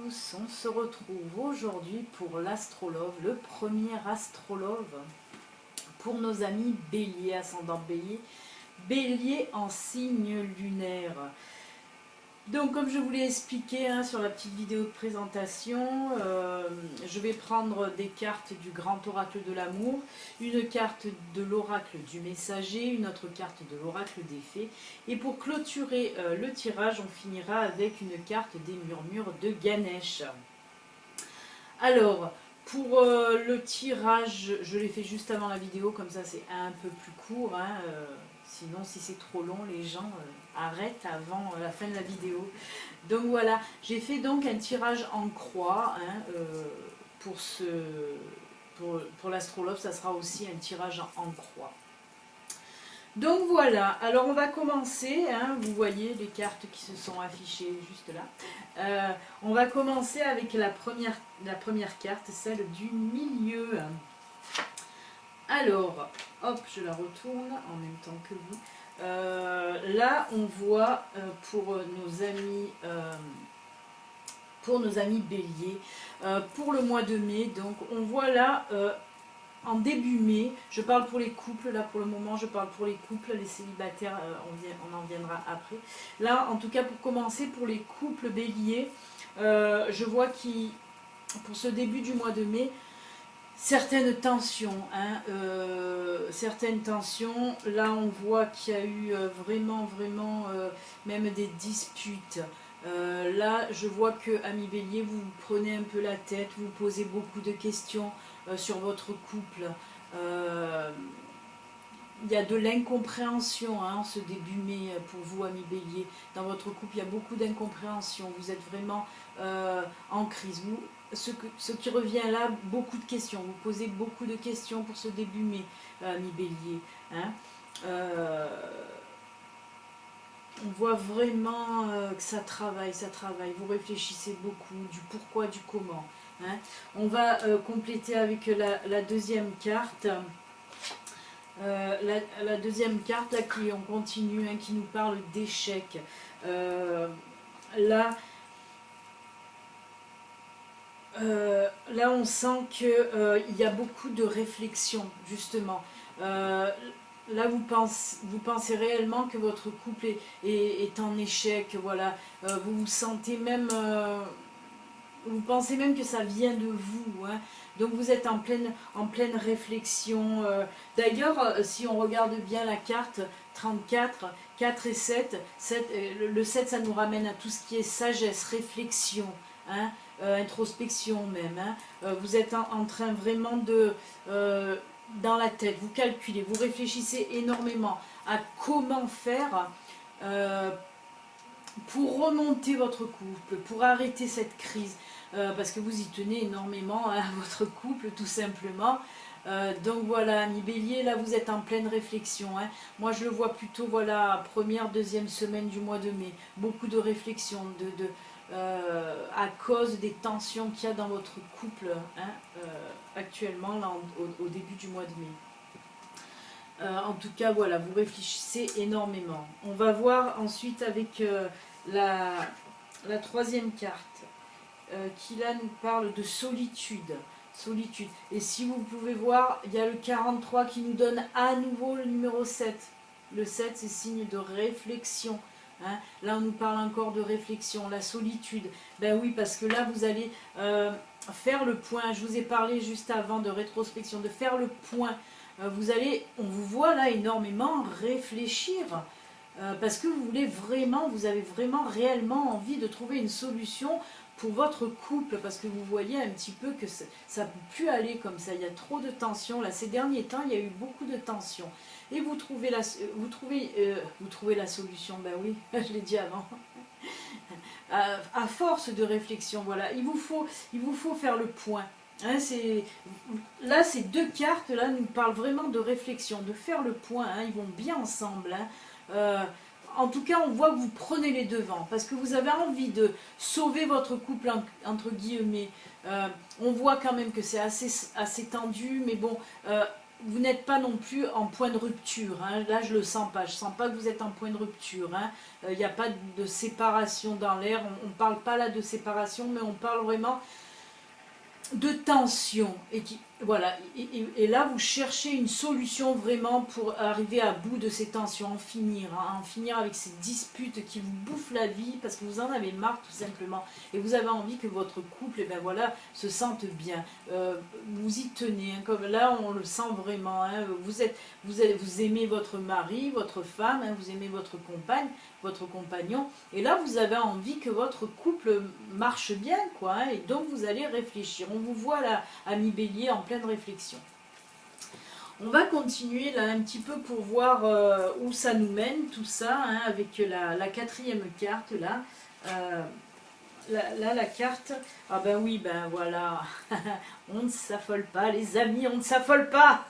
tous, on se retrouve aujourd'hui pour l'astrolove, le premier astrolove pour nos amis Bélier, ascendant Bélier, Bélier en signe lunaire. Donc comme je vous l'ai expliqué sur la petite vidéo de présentation, je vais prendre des cartes du grand oracle de l'amour, une carte de l'oracle du messager, une autre carte de l'oracle des fées. Et pour clôturer le tirage, on finira avec une carte des murmures de Ganesh. Alors, pour le tirage, je l'ai fait juste avant la vidéo, comme ça c'est un peu plus court. Sinon, si c'est trop long, les gens arrêtent avant la fin de la vidéo. Donc voilà, j'ai fait donc un tirage en croix. Pour l'astrologue, ça sera aussi un tirage en croix. Donc voilà, alors on va commencer, vous voyez les cartes qui se sont affichées juste là. On va commencer avec la première carte, celle du milieu. Alors, hop, je la retourne en même temps que vous. Là, on voit pour nos amis Bélier, pour le mois de mai, donc on voit là, en début mai, je parle pour les couples, là pour le moment je parle pour les couples, les célibataires, on en viendra après. Là, en tout cas, pour commencer, pour les couples Bélier, je vois pour ce début du mois de mai, certaines tensions, là on voit qu'il y a eu vraiment même des disputes. Là je vois que, amis Bélier, vous vous prenez un peu la tête, vous posez beaucoup de questions sur votre couple. Il y a de l'incompréhension en ce début mai pour vous, amis Bélier. Dans votre couple, il y a beaucoup d'incompréhension. Vous êtes vraiment en crise. Ce qui revient là, beaucoup de questions. Vous posez beaucoup de questions pour ce début mai, amis Bélier. On voit vraiment que ça travaille. Vous réfléchissez beaucoup du pourquoi, du comment. On va compléter avec la deuxième carte. La deuxième carte, là, on continue, qui nous parle d'échec. Là, on sent qu'il y a beaucoup de réflexion, justement. Là, vous pensez réellement que votre couple est en échec, voilà. Vous sentez même... vous pensez même que ça vient de vous, Donc vous êtes en pleine réflexion. D'ailleurs, si on regarde bien la carte 34, 4 et 7, le 7 ça nous ramène à tout ce qui est sagesse, réflexion, introspection même. Vous êtes en train vraiment dans la tête, vous calculez, vous réfléchissez énormément à comment faire pour remonter votre couple, pour arrêter cette crise. Parce que vous y tenez énormément à votre couple, tout simplement. Donc voilà, amis Bélier, là vous êtes en pleine réflexion. Moi je le vois plutôt, voilà, première, deuxième semaine du mois de mai. Beaucoup de réflexion à cause des tensions qu'il y a dans votre couple actuellement, là, au début du mois de mai. En tout cas, voilà, vous réfléchissez énormément. On va voir ensuite avec la troisième carte. Qui là nous parle de solitude. Et si vous pouvez voir, il y a le 43 qui nous donne à nouveau le numéro 7. Le 7, c'est signe de réflexion. Là, on nous parle encore de réflexion, la solitude. Ben oui, parce que là, vous allez faire le point. Je vous ai parlé juste avant de rétrospection, de faire le point. On vous voit là énormément réfléchir. Parce que vous avez vraiment réellement envie de trouver une solution pour votre couple, parce que vous voyez un petit peu que ça ne peut plus aller comme ça, il y a trop de tensions, là ces derniers temps il y a eu beaucoup de tensions, et vous trouvez la solution, ben oui, je l'ai dit avant, à force de réflexion, voilà, il vous faut faire le point. Là ces deux cartes là nous parlent vraiment de réflexion, de faire le point, ils vont bien ensemble. En tout cas, on voit que vous prenez les devants parce que vous avez envie de sauver votre couple, entre guillemets. On voit quand même que c'est assez tendu, mais bon, vous n'êtes pas non plus en point de rupture, hein. Là je le sens pas, je sens pas que vous êtes en point de rupture, hein. Il n'y a pas de séparation dans l'air, on ne parle pas là de séparation, mais on parle vraiment de tension, voilà, et là vous cherchez une solution vraiment pour arriver à bout de ces tensions, en finir avec ces disputes qui vous bouffent la vie parce que vous en avez marre tout simplement et vous avez envie que votre couple, et ben voilà, se sente bien. Vous y tenez, hein, comme là on le sent vraiment, hein. Vous aimez votre mari, votre femme, hein, vous aimez votre compagne, votre compagnon, et là vous avez envie que votre couple marche bien, quoi, hein, et donc vous allez réfléchir. On vous voit là, ami Bélier, en pleine réflexion. On va continuer là un petit peu pour voir où ça nous mène tout ça, hein, avec la quatrième carte là. Là, la carte, ah ben oui, ben voilà, on ne s'affole pas les amis, on ne s'affole pas.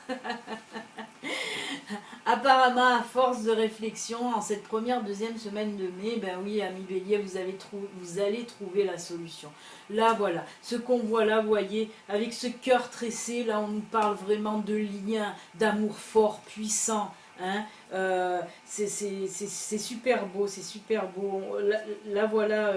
Apparemment, à force de réflexion, en cette deuxième semaine de mai, ben oui, ami Bélier, vous allez trouver la solution. Là, voilà, ce qu'on voit là, vous voyez, avec ce cœur tressé, là, on nous parle vraiment de liens, d'amour fort, puissant. Hein, c'est super beau, c'est super beau. Là voilà,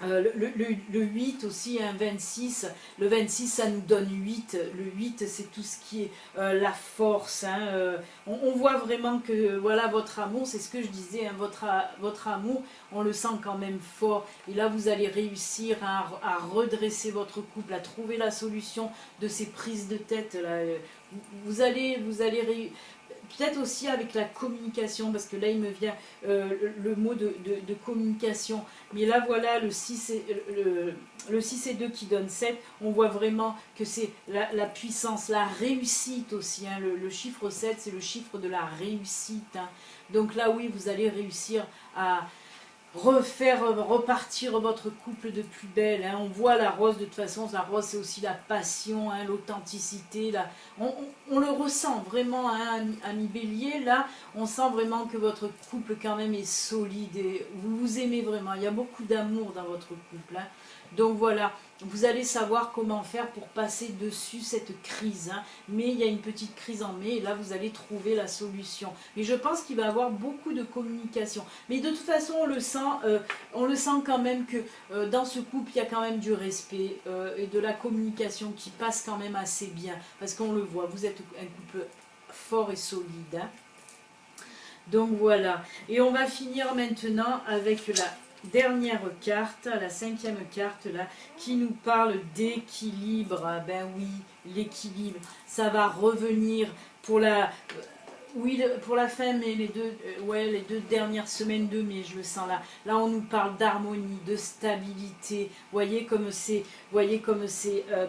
le 8 aussi, un 26. Le 26, ça nous donne 8. Le 8, c'est tout ce qui est la force. Hein, on voit vraiment que voilà, votre amour, c'est ce que je disais, hein, votre amour, on le sent quand même fort. Et là, vous allez réussir à redresser votre couple, à trouver la solution de ces prises de tête. Là. Vous allez peut-être aussi avec la communication, parce que là il me vient le mot de communication, mais là voilà le 6 et 2 qui donne 7, on voit vraiment que c'est la puissance, la réussite aussi, hein. Le chiffre 7 c'est le chiffre de la réussite, hein. Donc là oui, vous allez réussir à repartir votre couple de plus belle, hein. On voit la rose, de toute façon la rose c'est aussi la passion, hein, l'authenticité, on le ressent vraiment, hein, ami Bélier, là on sent vraiment que votre couple quand même est solide et vous vous aimez vraiment, il y a beaucoup d'amour dans votre couple, hein. Donc voilà, vous allez savoir comment faire pour passer dessus cette crise, hein. Mais il y a une petite crise en mai et là vous allez trouver la solution. Mais je pense qu'il va y avoir beaucoup de communication. Mais de toute façon on le sent quand même que dans ce couple il y a quand même du respect et de la communication qui passe quand même assez bien. Parce qu'on le voit, vous êtes un couple fort et solide, hein. Donc voilà, et on va finir maintenant avec la dernière carte, la 5e carte là, qui nous parle d'équilibre. Ben oui, l'équilibre, ça va revenir pour pour la fin, mais les deux dernières semaines de mai, je le sens là. Là, on nous parle d'harmonie, de stabilité. Voyez comme c'est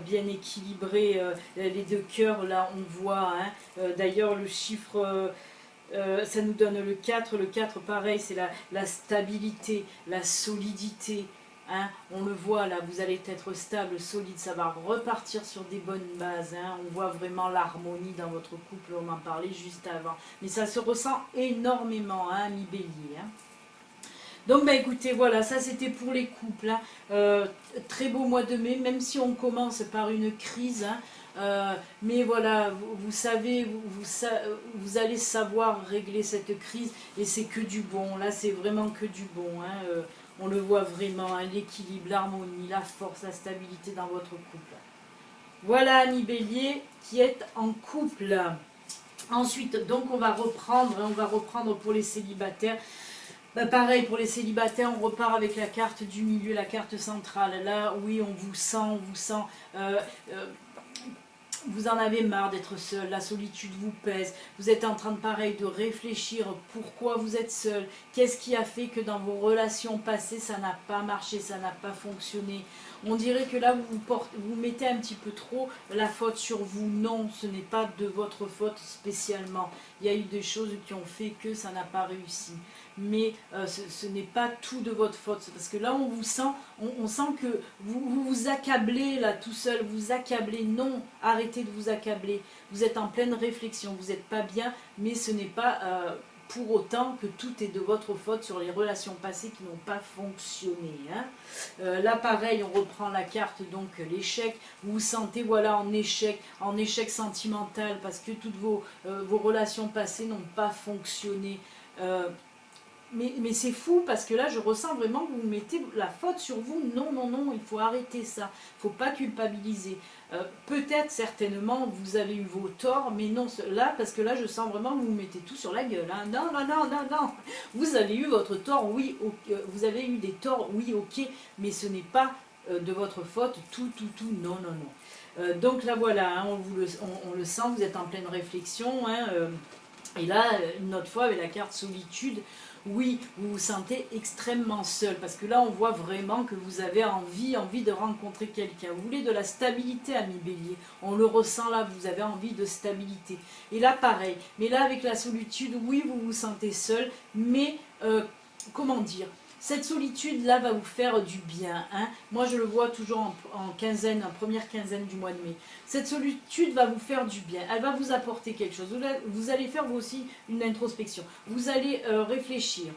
bien équilibré. Les deux cœurs, là, on voit. Hein. D'ailleurs, le chiffre... ça nous donne le 4. Le 4, pareil, c'est la stabilité, la solidité. Hein. On le voit là, vous allez être stable, solide, ça va repartir sur des bonnes bases. Hein. On voit vraiment l'harmonie dans votre couple, on en parlait juste avant. Mais ça se ressent énormément, hein, ami Bélier. Hein. Donc bah écoutez, voilà, ça c'était pour les couples, hein. Très beau mois de mai, même si on commence par une crise, hein. Mais voilà, vous savez, vous allez savoir régler cette crise et c'est que du bon, là c'est vraiment que du bon, hein. On le voit vraiment, hein, l'équilibre, l'harmonie, la force, la stabilité dans votre couple. Voilà, ami Bélier, qui est en couple. Ensuite, donc on va reprendre pour les célibataires. Bah pareil, pour les célibataires, on repart avec la carte du milieu, la carte centrale. Là, oui, on vous sent, vous en avez marre d'être seul, la solitude vous pèse, vous êtes en train de réfléchir pourquoi vous êtes seul, qu'est-ce qui a fait que dans vos relations passées ça n'a pas marché, ça n'a pas fonctionné. On dirait que là vous mettez un petit peu trop la faute sur vous. Non, ce n'est pas de votre faute spécialement. Il y a eu des choses qui ont fait que ça n'a pas réussi. Mais ce n'est pas tout de votre faute. Parce que là on vous sent, on sent que vous accablez là tout seul, vous accablez. Non, arrêtez de vous accabler. Vous êtes en pleine réflexion, vous n'êtes pas bien, mais ce n'est pas pour autant que tout est de votre faute sur les relations passées qui n'ont pas fonctionné. Hein. Là pareil, on reprend la carte, donc l'échec. Vous vous sentez voilà en échec sentimental parce que toutes vos relations passées n'ont pas fonctionné. Mais c'est fou parce que là je ressens vraiment que vous mettez la faute sur vous. Non, non, non, il faut arrêter ça. Il ne faut pas culpabiliser. Peut-être certainement vous avez eu vos torts, mais non, là parce que là je sens vraiment que vous mettez tout sur la gueule. Hein. Non, non, non, non, non. Vous avez eu votre tort, oui, vous avez eu des torts, oui, ok, mais ce n'est pas de votre faute, tout, non, non, non. Donc là voilà, hein, on le sent, vous êtes en pleine réflexion. Hein, et là, une autre fois avec la carte solitude, oui, vous vous sentez extrêmement seul, parce que là on voit vraiment que vous avez envie de rencontrer quelqu'un. Vous voulez de la stabilité, ami Bélier, on le ressent là, vous avez envie de stabilité. Et là pareil, mais là avec la solitude, oui, vous vous sentez seul, mais comment dire, cette solitude-là va vous faire du bien. Hein. Moi, je le vois toujours en quinzaine, en première quinzaine du mois de mai. Cette solitude va vous faire du bien. Elle va vous apporter quelque chose. Vous allez faire vous aussi une introspection. Vous allez réfléchir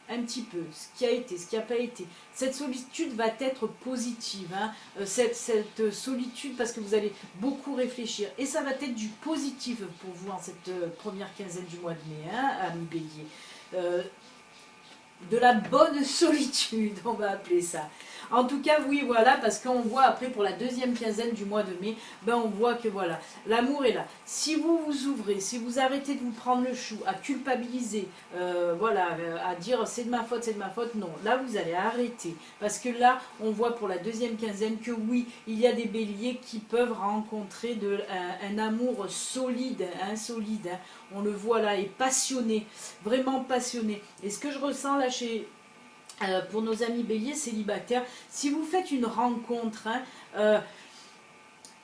un petit peu ce qui a été, ce qui n'a pas été. Cette solitude va être positive. Hein. Cette solitude, parce que vous allez beaucoup réfléchir. Et ça va être du positif pour vous en cette première quinzaine du mois de mai, hein, ami Bélier. De la bonne solitude, on va appeler ça. En tout cas, oui, voilà, parce qu'on voit après pour la deuxième quinzaine du mois de mai, ben on voit que voilà, l'amour est là. Si vous vous ouvrez, si vous arrêtez de vous prendre le chou, à culpabiliser, voilà, à dire c'est de ma faute, non. Là, vous allez arrêter. Parce que là, on voit pour la deuxième quinzaine que oui, il y a des béliers qui peuvent rencontrer un amour solide, hein, solide. Hein. On le voit là, et passionné, vraiment passionné. Et ce que je ressens là pour nos amis béliers célibataires, si vous faites une rencontre, hein,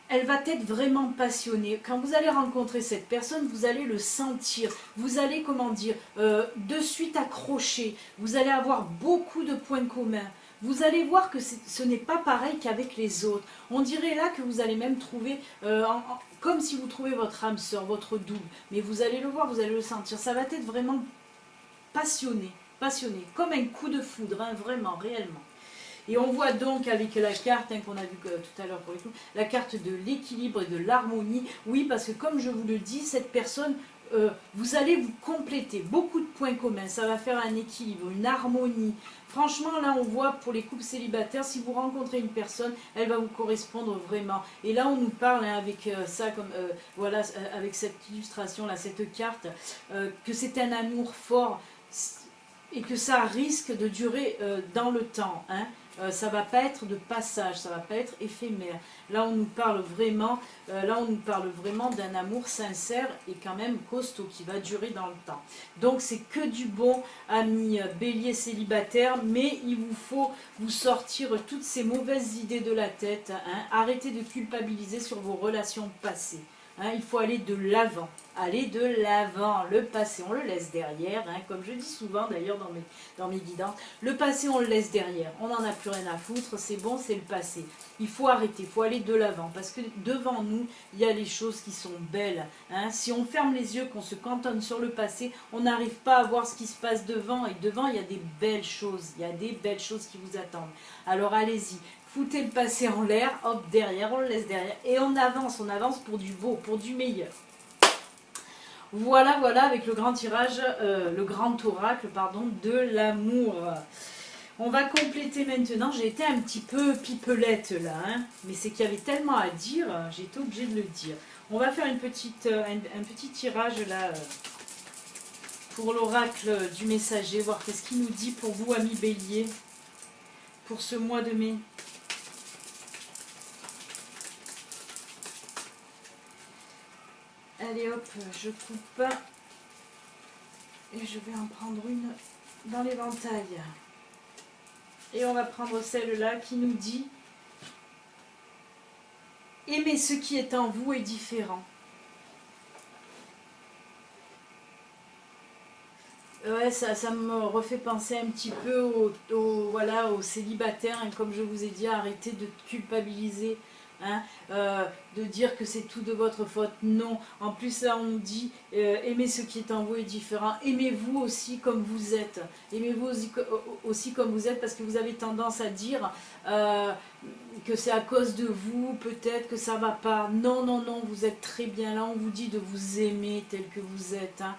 elle va être vraiment passionnée. Quand vous allez rencontrer cette personne, vous allez le sentir. Vous allez, comment dire, de suite accrocher. Vous allez avoir beaucoup de points communs. Vous allez voir que ce n'est pas pareil qu'avec les autres. On dirait là que vous allez même trouver, comme si vous trouvez votre âme sœur, votre double. Mais vous allez le voir, vous allez le sentir. Ça va être vraiment passionné. Passionné, comme un coup de foudre, hein, vraiment, réellement. Et on voit donc avec la carte hein, qu'on a vu tout à l'heure pour les coups, la carte de l'équilibre et de l'harmonie. Oui, parce que comme je vous le dis, cette personne, vous allez vous compléter, beaucoup de points communs, ça va faire un équilibre, une harmonie. Franchement, là, on voit pour les couples célibataires, si vous rencontrez une personne, elle va vous correspondre vraiment. Et là, on nous parle hein, avec ça, comme voilà, avec cette illustration-là, cette carte, que c'est un amour fort, et que ça risque de durer dans le temps. Hein. Ça ne va pas être de passage, ça ne va pas être éphémère. Là, on nous parle vraiment, d'un amour sincère et quand même costaud qui va durer dans le temps. Donc, c'est que du bon, amis bélier célibataire, mais il vous faut vous sortir toutes ces mauvaises idées de la tête. Hein. Arrêtez de culpabiliser sur vos relations passées. Hein, il faut aller de l'avant. Aller de l'avant. Le passé, on le laisse derrière. Hein, comme je dis souvent d'ailleurs dans mes guidances. Le passé, on le laisse derrière. On n'en a plus rien à foutre. C'est bon, c'est le passé. Il faut arrêter. Il faut aller de l'avant. Parce que devant nous, il y a les choses qui sont belles. Hein. Si on ferme les yeux, qu'on se cantonne sur le passé, on n'arrive pas à voir ce qui se passe devant. Et devant, il y a des belles choses. Il y a des belles choses qui vous attendent. Alors allez-y. Foutez le passé en l'air, hop, derrière, on le laisse derrière. Et on avance pour du beau, pour du meilleur. Voilà, voilà, avec le grand tirage, le grand oracle, pardon, de l'amour. On va compléter maintenant. J'ai été un petit peu pipelette là, hein, mais c'est qu'il y avait tellement à dire, j'ai été obligée de le dire. On va faire un petit tirage là pour l'oracle du messager, voir qu'est-ce qu'il nous dit pour vous, amis bélier, pour ce mois de mai. Allez hop, je coupe et je vais en prendre une dans l'éventail. Et on va prendre celle-là qui nous dit « Aimez ce qui est en vous est différent ». Ouais, ça me refait penser un petit peu voilà, aux célibataires, hein, comme je vous ai dit, arrêtez de culpabiliser hein, de dire que c'est tout de votre faute. Non, en plus là on dit aimez ce qui est en vous est différent. Aimez-vous aussi comme vous êtes. Aimez-vous aussi comme vous êtes, parce que vous avez tendance à dire que c'est à cause de vous, peut-être que ça va pas. Non, non, non, vous êtes très bien là. On vous dit de vous aimer tel que vous êtes, hein,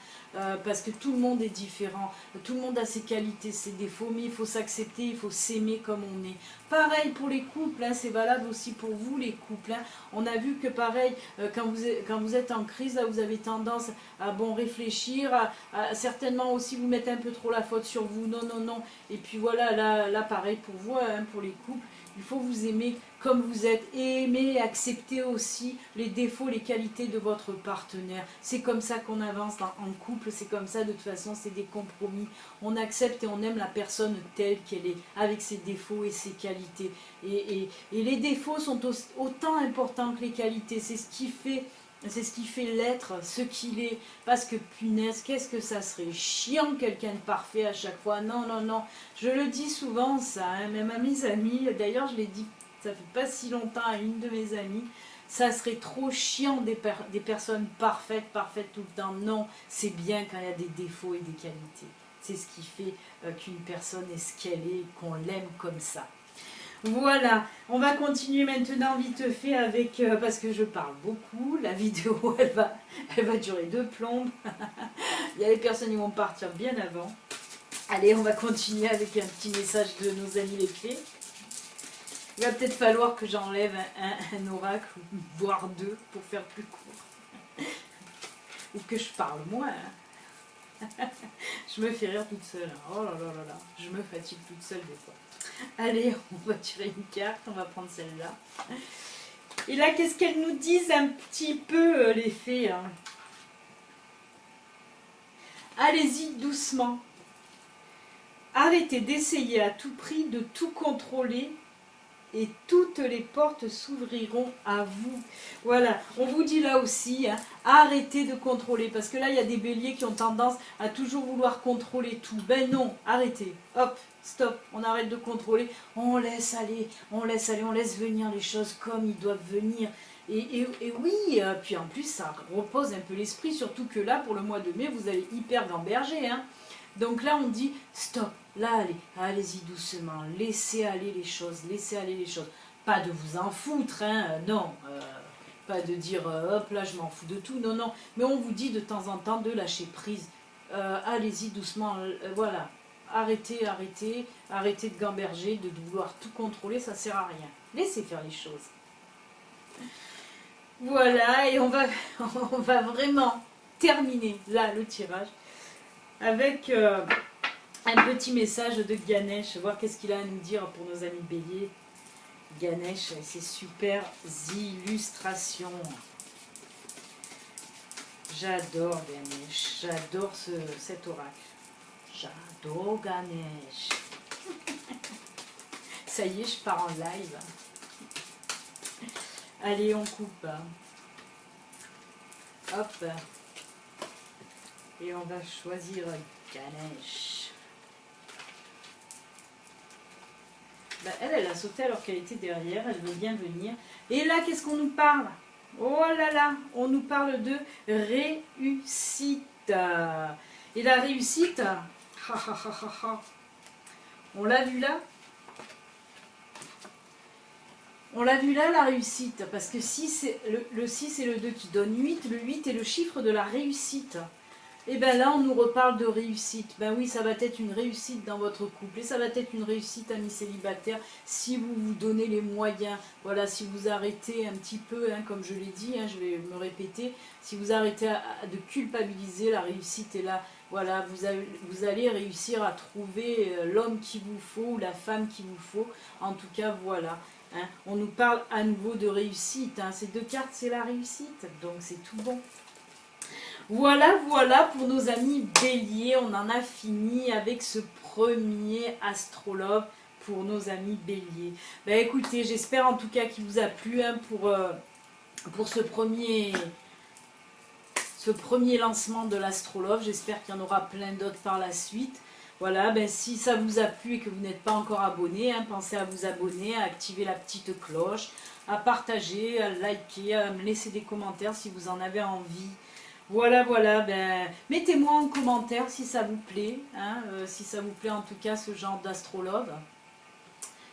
parce que tout le monde est différent. Tout le monde a ses qualités, ses défauts, mais il faut s'accepter, il faut s'aimer comme on est. Pareil pour les couples, hein, c'est valable aussi pour vous les couples. Hein. On a vu que pareil, quand vous êtes en crise, là, vous avez tendance à bon réfléchir, à certainement aussi vous mettre un peu trop la faute sur vous. Non, non, non. Et puis voilà, là pareil pour vous, hein, pour les couples. Il faut vous aimer comme vous êtes et aimer et accepter aussi les défauts, les qualités de votre partenaire. C'est comme ça qu'on avance en couple, c'est comme ça, de toute façon, c'est des compromis. On accepte et on aime la personne telle qu'elle est, avec ses défauts et ses qualités. Et les défauts sont autant importants que les qualités. C'est ce qui fait l'être, ce qu'il est. Parce que punaise, qu'est-ce que ça serait chiant quelqu'un de parfait à chaque fois. Non, non, non. Je le dis souvent ça, hein, même à mes amis. D'ailleurs, je l'ai dit, ça fait pas si longtemps à une de mes amies. Ça serait trop chiant des personnes parfaites tout le temps. Non, c'est bien quand il y a des défauts et des qualités. C'est ce qui fait qu'une personne est ce qu'elle est, qu'on l'aime comme ça. Voilà, on va continuer maintenant vite fait avec, parce que je parle beaucoup, la vidéo elle va durer 2 plombes, il y a des personnes qui vont partir bien avant. Allez, on va continuer avec un petit message de nos amis les fées. Il va peut-être falloir que j'enlève un oracle, voire 2, pour faire plus court. Ou que je parle moins. Hein. Je me fais rire toute seule. Oh là là là là, je me fatigue toute seule des fois. Allez, on va tirer une carte, on va prendre celle-là. Et là, qu'est-ce qu'elles nous disent un petit peu, les fées, hein? Allez-y doucement. Arrêtez d'essayer à tout prix de tout contrôler et toutes les portes s'ouvriront à vous. Voilà, on vous dit là aussi, hein, arrêtez de contrôler, parce que là, il y a des béliers qui ont tendance à toujours vouloir contrôler tout. Ben non, arrêtez, hop, stop, on arrête de contrôler, on laisse aller, on laisse venir les choses comme ils doivent venir. Et oui, puis en plus, ça repose un peu l'esprit, surtout que là, pour le mois de mai, vous allez hyper gamberger, hein. Donc là, on dit stop, là, allez-y doucement, laissez aller les choses, laissez aller les choses. Pas de vous en foutre, hein, non, pas de dire hop, là, je m'en fous de tout, non, non. Mais on vous dit de temps en temps de lâcher prise. Allez-y doucement, voilà. Arrêtez de gamberger, de vouloir tout contrôler, ça sert à rien. Laissez faire les choses. Voilà, et on va vraiment terminer là le tirage avec un petit message de Ganesh, voir qu'est-ce qu'il a à nous dire pour nos amis béliers. Ganesh et ses super illustrations. J'adore Ganesh, j'adore cet oracle. J'adore Ganesh. Ça y est, je pars en live. Allez, on coupe. Hop. Et on va choisir Ganesh. Ben, elle a sauté alors qu'elle était derrière. Elle veut bien venir. Et là, qu'est-ce qu'on nous parle? Oh là là, on nous parle de réussite. Et la réussite, on l'a vu là? On l'a vu là, la réussite, parce que le 6 et le 2 qui donnent 8, le 8 est le chiffre de la réussite. Et bien là, on nous reparle de réussite. Ben oui, ça va être une réussite dans votre couple, et ça va être une réussite, amis célibataires, si vous vous donnez les moyens. Voilà, si vous arrêtez un petit peu, hein, comme je l'ai dit, hein, je vais me répéter, si vous arrêtez de culpabiliser, la réussite est là. Voilà, vous allez réussir à trouver l'homme qu'il vous faut, ou la femme qu'il vous faut. En tout cas, voilà. Hein, on nous parle à nouveau de réussite. Hein. Ces 2 cartes, c'est la réussite. Donc, c'est tout bon. Voilà, voilà pour nos amis béliers. On en a fini avec ce premier astrologue pour nos amis béliers. Ben, écoutez, j'espère en tout cas qu'il vous a plu, hein, pour ce premier lancement de l'astrologue. J'espère qu'il y en aura plein d'autres par la suite. Voilà, ben, si ça vous a plu et que vous n'êtes pas encore abonné, hein, pensez à vous abonner, à activer la petite cloche, à partager, à liker, à me laisser des commentaires si vous en avez envie. Voilà, voilà, ben, mettez-moi en commentaire si ça vous plaît, hein, si ça vous plaît en tout cas ce genre d'astrologue.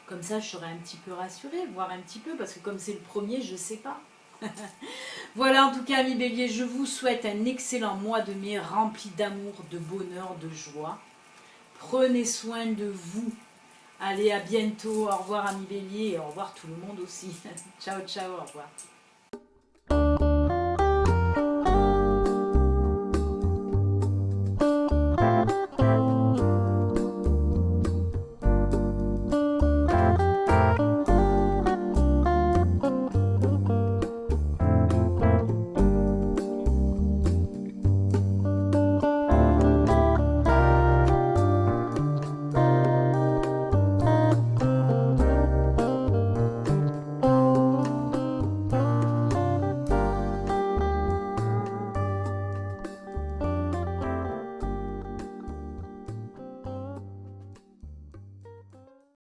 Comme ça, je serai un petit peu rassurée, voir un petit peu, parce que comme c'est le premier, je ne sais pas. Voilà, en tout cas, amis béliers, je vous souhaite un excellent mois de mai rempli d'amour, de bonheur, de joie. Prenez soin de vous. Allez, à bientôt. Au revoir, amis béliers, et au revoir tout le monde aussi. Ciao, ciao, au revoir.